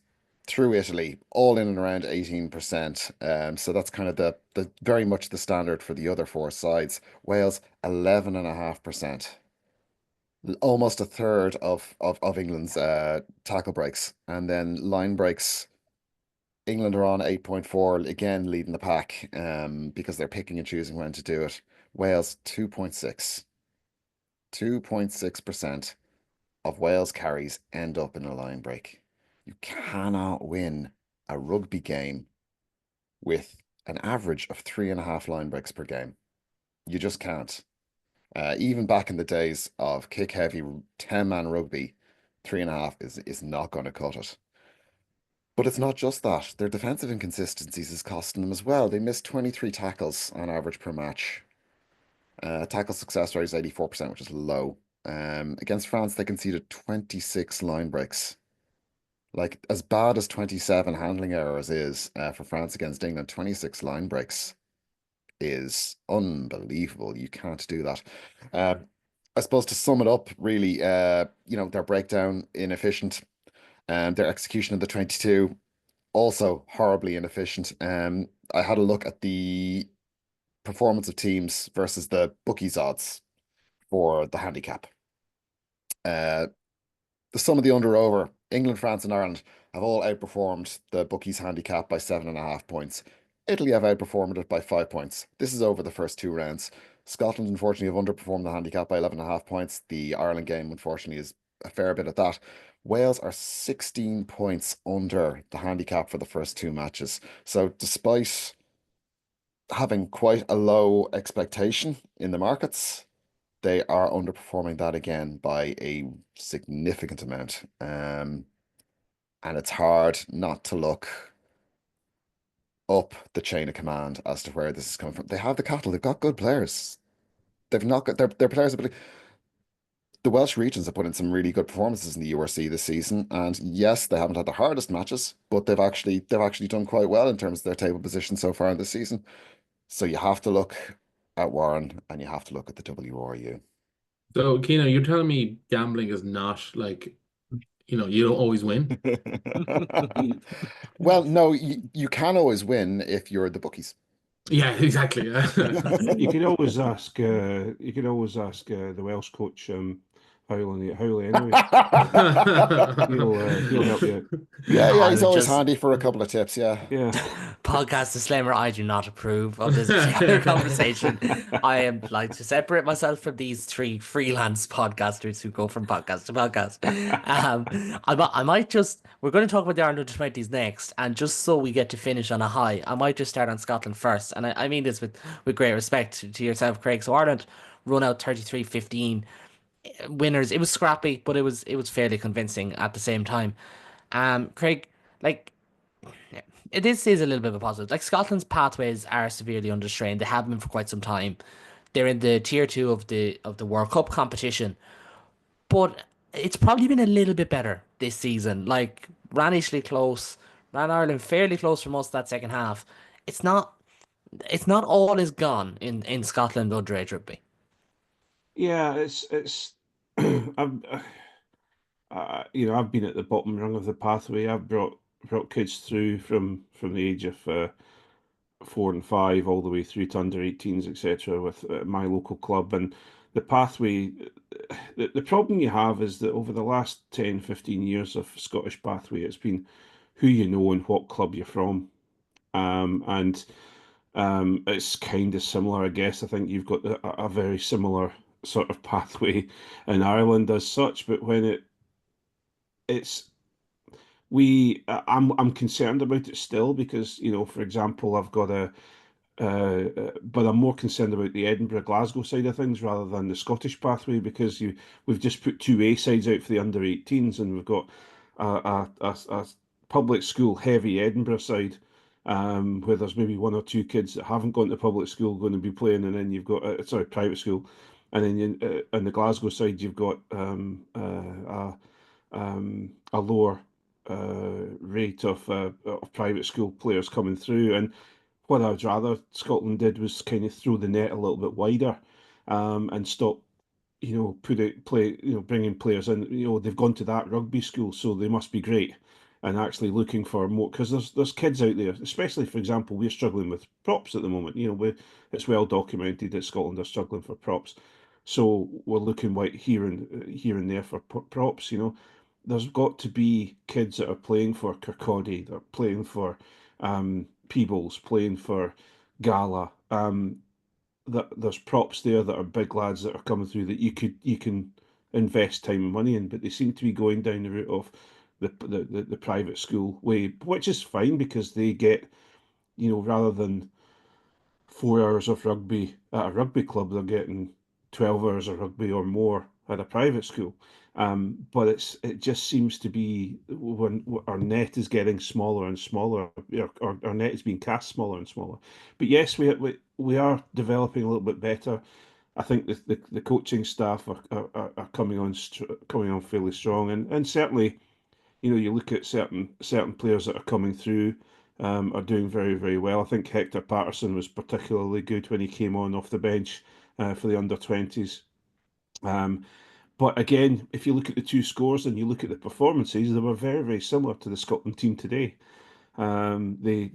through Italy, all in and around 18%. So that's kind of the very much the standard for the other four sides. Wales, 11.5%. Almost a third of England's tackle breaks. And then line breaks, England are on 8.4, again leading the pack because they're picking and choosing when to do it. Wales, 2.6. 2.6% of Wales carries end up in a line break. You cannot win a rugby game with an average of 3.5 line breaks per game. You just can't. Even back in the days of kick heavy 10-man rugby, 3.5 is not going to cut it. But it's not just that. Their defensive inconsistencies is costing them as well. They missed 23 tackles on average per match. Tackle success rate is 84%, which is low. Against France, they conceded 26 line breaks. Like, as bad as 27 handling errors is for France against England, 26 line breaks is unbelievable. You can't do that. I suppose to sum it up, really, their breakdown inefficient, and their execution of the 22 also horribly inefficient. I had a look at the performance of teams versus the bookies odds for the handicap. The sum of the under over, England, France, and Ireland have all outperformed the bookies handicap by 7.5 points. Italy have outperformed it by 5 points. This is over the first two rounds. Scotland, unfortunately, have underperformed the handicap by 11.5 points. The Ireland game, unfortunately, is a fair bit of that. Wales are 16 points under the handicap for the first two matches. So despite having quite a low expectation in the markets, they are underperforming that again by a significant amount. And it's hard not to look up the chain of command as to where this is coming from. They have the cattle, they've got good players. They've not got their players ability. The Welsh regions have put in some really good performances in the URC this season, and yes, they haven't had the hardest matches, but they've actually done quite well in terms of their table position so far in this season. So you have to look at Warren and you have to look at the WRU. So, Keno, you're telling me gambling is not like, you don't always win? Well, no, you can always win if you're the bookies. Yeah, exactly. You can always ask. You can always ask the Welsh coach, Howley anyway. He'll help you out. Yeah, I he's would always just- handy for a couple of tips. Yeah. Podcast disclaimer, I do not approve of this particular conversation. I am like to separate myself from these three freelance podcasters who go from podcast to podcast. I might just, we're going to talk about the Ireland under-20s next, and just so we get to finish on a high, I might just start on Scotland first. And I mean this with great respect to yourself, Craig. So Ireland run out 33-15 winners. It was scrappy, but it was fairly convincing at the same time. Craig, like, this is a little bit of a positive. Like, Scotland's pathways are severely understrained. They have been for quite some time. They're in the tier two of the World Cup competition, but it's probably been a little bit better this season. Like, ran Ireland fairly close for most of that second half. It's not all is gone in Scotland underage rugby. Yeah, it's. I've been at the bottom rung of the pathway. I've brought kids through from the age of 4 and 5 all the way through to under 18s, etc. with my local club. And the pathway, the problem you have is that over the last 10, 15 years of Scottish pathway, it's been who you know and what club you're from. And it's kind of similar, I guess. I think you've got a very similar sort of pathway in Ireland as such, but when it's I'm concerned about it still because, for example, I've got but I'm more concerned about the Edinburgh Glasgow side of things rather than the Scottish pathway because we've just put two A sides out for the under 18s and we've got a public school heavy Edinburgh side where there's maybe one or two kids that haven't gone to public school going to be playing, and then you've got private school, and then on the Glasgow side you've got a lower rate of private school players coming through. And what I'd rather Scotland did was kind of throw the net a little bit wider and stop, bringing players in. They've gone to that rugby school, so they must be great. and actually looking for more, because there's kids out there, especially, for example, we're struggling with props at the moment. It's well documented that Scotland are struggling for props, so we're looking like here and there for props. There's got to be kids that are playing for Kirkcaldy, that are playing for Peebles, playing for Gala. That there's props there that are big lads that are coming through that you can invest time and money in, but they seem to be going down the route of the private school way, which is fine because they get, rather than 4 hours of rugby at a rugby club, they're getting 12 hours of rugby or more at a private school. But it just seems to be when our net is getting smaller and smaller, our net is being cast smaller and smaller. But yes, we are developing a little bit better. I think the coaching staff are coming on fairly strong, and certainly, you look at certain players that are coming through, are doing very, very well. I think Hector Patterson was particularly good when he came on off the bench for the under-20s. But again, if you look at the two scores and you look at the performances, they were very, very similar to the Scotland team today. They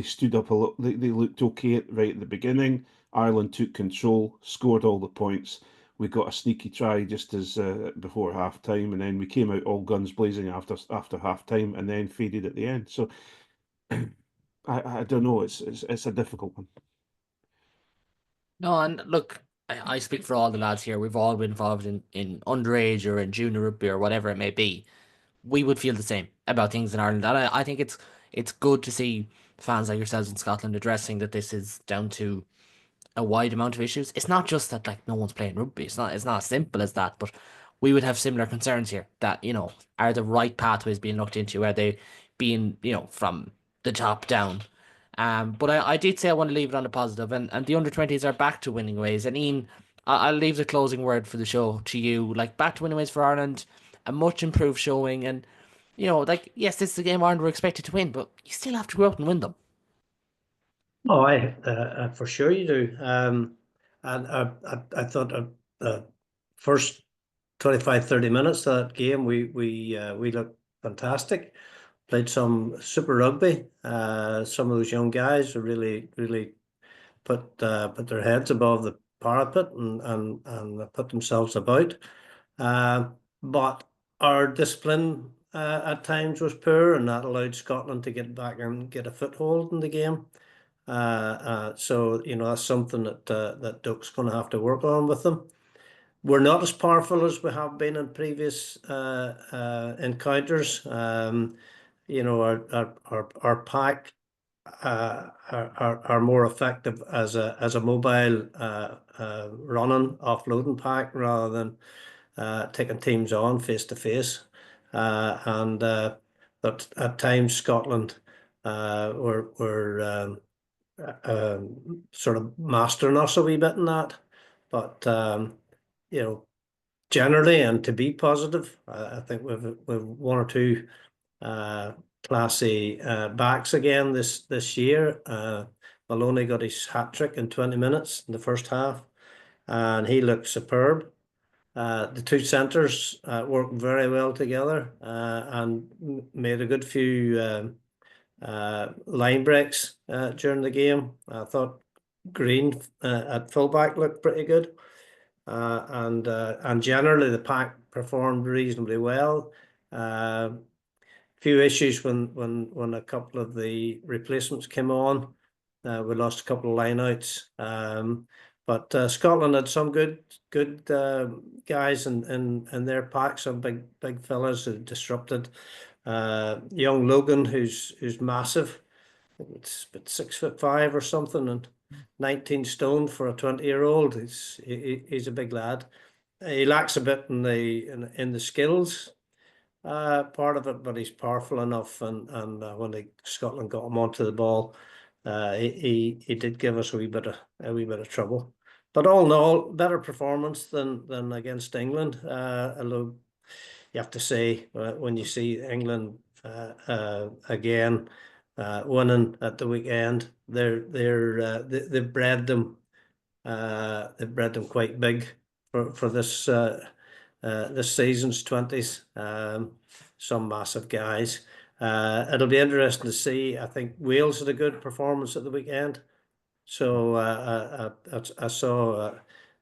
stood up a lot. They looked okay right at the beginning. Ireland took control, scored all the points. We got a sneaky try just as before half time, and then we came out all guns blazing after half time, and then faded at the end. So I don't know. It's a difficult one. No, and look, I speak for all the lads here. We've all been involved in underage or in junior rugby or whatever it may be. We would feel the same about things in Ireland. And I think it's good to see fans like yourselves in Scotland addressing that this is down to a wide amount of issues. It's not just that like no one's playing rugby. It's not as simple as that. But we would have similar concerns here that, are the right pathways being looked into? Are they being, from the top down? But I did say I want to leave it on a positive, and the under 20s are back to winning ways. And Ian, I'll leave the closing word for the show to you. Like, back to winning ways for Ireland, a much improved showing, and like, yes, this is a game Ireland were expected to win, but you still have to go out and win them. Oh, for sure you do. And I thought first 25-30 minutes of that game, we looked fantastic. Played some super rugby. Some of those young guys are really put their heads above the parapet and put themselves about. But our discipline at times was poor, and that allowed Scotland to get back and get a foothold in the game. So that's something that Duke's going to have to work on with them. We're not as powerful as we have been in previous encounters. Our pack are more effective as a mobile running offloading pack rather than taking teams on face to face. And that at times Scotland were sort of mastering us a wee bit in that. But generally, and to be positive, I think we've one or two classy backs again this year. Maloney got his hat trick in 20 minutes in the first half, and he looked superb. The two centres worked very well together and made a good few line breaks during the game. I thought Green at fullback looked pretty good, and generally the pack performed reasonably well. Few issues when a couple of the replacements came on. We lost a couple of lineouts, but Scotland had some good guys in their pack, some big fellas who disrupted. Young Logan, who's massive. I think it's about 6'5" or something, and 19 stone for a 20-year-old. He's a big lad. He lacks a bit in the skills part of it, but he's powerful enough. And when Scotland got him onto the ball, he did give us a wee bit of trouble. But all in all, better performance than against England. Although you have to say when you see England again winning at the weekend, they've bred them quite big for this season's 20s. some massive guys. It'll be interesting to see. I think Wales had a good performance at the weekend. So I saw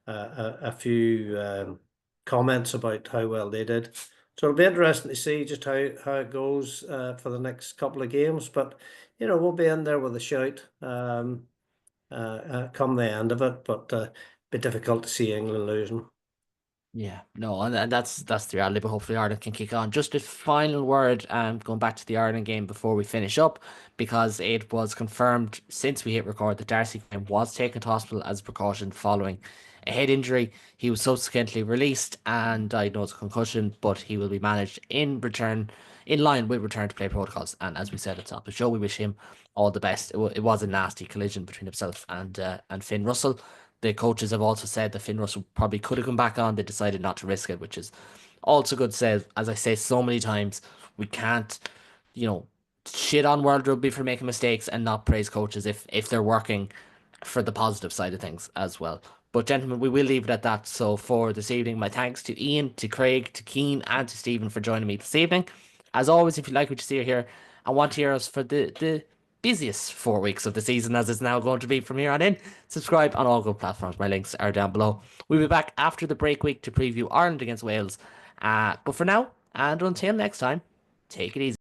a few comments about how well they did. So it'll be interesting to see just how it goes for the next couple of games. But we'll be in there with a shout come the end of it. But be difficult to see England losing. Yeah, no, and that's the reality, but hopefully Ireland can kick on. Just a final word, going back to the Ireland game before we finish up, because it was confirmed since we hit record that Darcy Graham was taken to hospital as a precaution following a head injury. He was subsequently released and diagnosed concussion, but he will be managed in line with return to play protocols. And as we said at the top of the show, we wish him all the best. It was a nasty collision between himself and Finn Russell. The coaches have also said that Finn Russell probably could have come back on. They decided not to risk it, which is also good to say. As I say so many times, we can't, shit on World Rugby for making mistakes and not praise coaches if they're working for the positive side of things as well. But gentlemen, we will leave it at that. So for this evening, my thanks to Ian, to Craig, to Cian, and to Stephen for joining me this evening. As always, if you like what you see here and want to hear us for the busiest 4 weeks of the season, as it's now going to be from here on in, subscribe on all good platforms. My links are down below. We'll be back after the break week to preview Ireland against Wales. But for now, and until next time, take it easy.